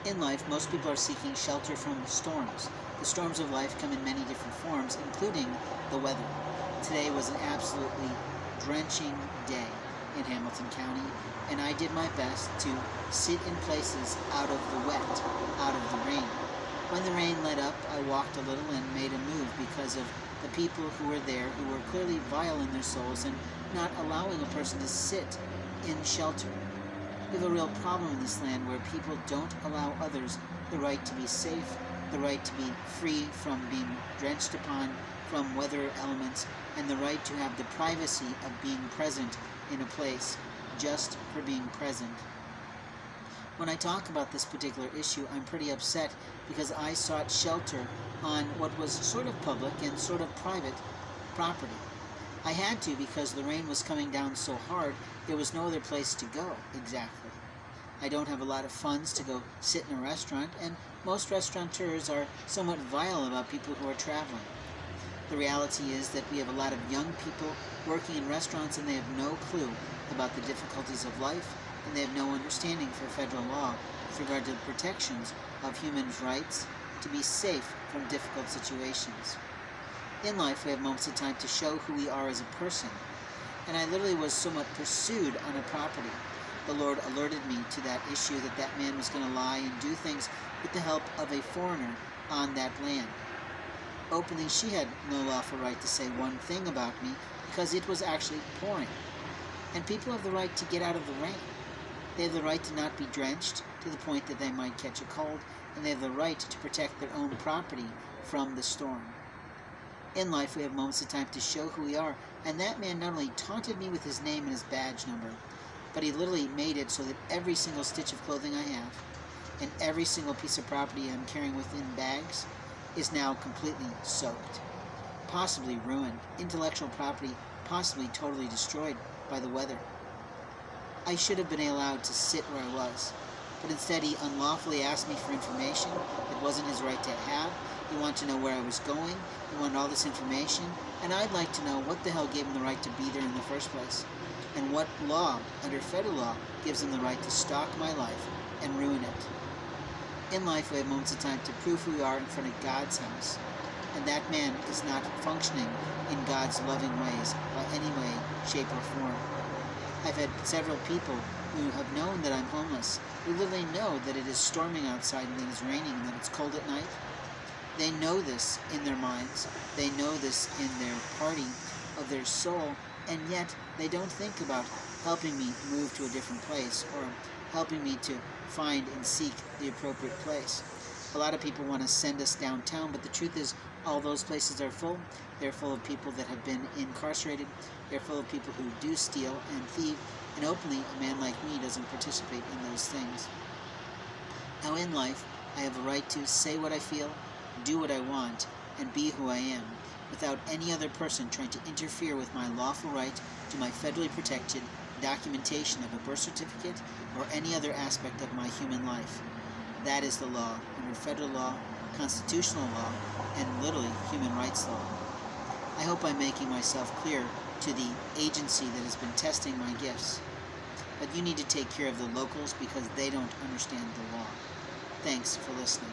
In life, most people are seeking shelter from storms. The storms of life come in many different forms, including the weather. Today was an absolutely drenching day in Hamilton County, and I did my best to sit in places out of the wet, out of the rain. When the rain let up, I walked a little and made a move because of the people who were there, who were clearly vile in their souls and not allowing a person to sit in shelter. We have a real problem in this land where people don't allow others the right to be safe, the right to be free from being drenched upon from weather elements, and the right to have the privacy of being present in a place just for being present. When I talk about this particular issue, I'm pretty upset because I sought shelter on what was sort of public and sort of private property. I had to because the rain was coming down so hard, there was no other place to go exactly. I don't have a lot of funds to go sit in a restaurant, and most restaurateurs are somewhat vile about people who are traveling. The reality is that we have a lot of young people working in restaurants and they have no clue about the difficulties of life, and they have no understanding for federal law with regard to the protections of human rights to be safe from difficult situations. In life, we have moments of time to show who we are as a person. And I literally was somewhat pursued on a property. The Lord alerted me to that issue, that that man was going to lie and do things with the help of a foreigner on that land. Openly, she had no lawful right to say one thing about me because it was actually pouring. And people have the right to get out of the rain. They have the right to not be drenched to the point that they might catch a cold, and they have the right to protect their own property from the storm. In life, we have moments of time to show who we are, and that man not only taunted me with his name and his badge number, but he literally made it so that every single stitch of clothing I have and every single piece of property I'm carrying within bags is now completely soaked, possibly ruined, intellectual property possibly totally destroyed by the weather. I should have been allowed to sit where I was, but instead he unlawfully asked me for information it wasn't his right to have. He wanted to know where I was going. He wanted all this information. And I'd like to know what the hell gave him the right to be there in the first place. And what law, under federal law, gives him the right to stalk my life and ruin it. In life, we have moments of time to prove who we are in front of God's house. And that man is not functioning in God's loving ways by any way, shape, or form. I've had several people who have known that I'm homeless, who literally know that it is storming outside and that it's raining and that it's cold at night. They know this in their minds, they know this in their party of their soul, and yet they don't think about helping me move to a different place or helping me to find and seek the appropriate place. A lot of people want to send us downtown, but the truth is all those places are full. They're full of people that have been incarcerated. They're full of people who do steal and thieve, and openly a man like me doesn't participate in those things. Now in life, I have a right to say what I feel, do what I want, and be who I am, without any other person trying to interfere with my lawful right to my federally protected documentation of a birth certificate or any other aspect of my human life. That is the law, under federal law, constitutional law, and literally human rights law. I hope I'm making myself clear to the agency that has been testing my gifts. But you need to take care of the locals because they don't understand the law. Thanks for listening.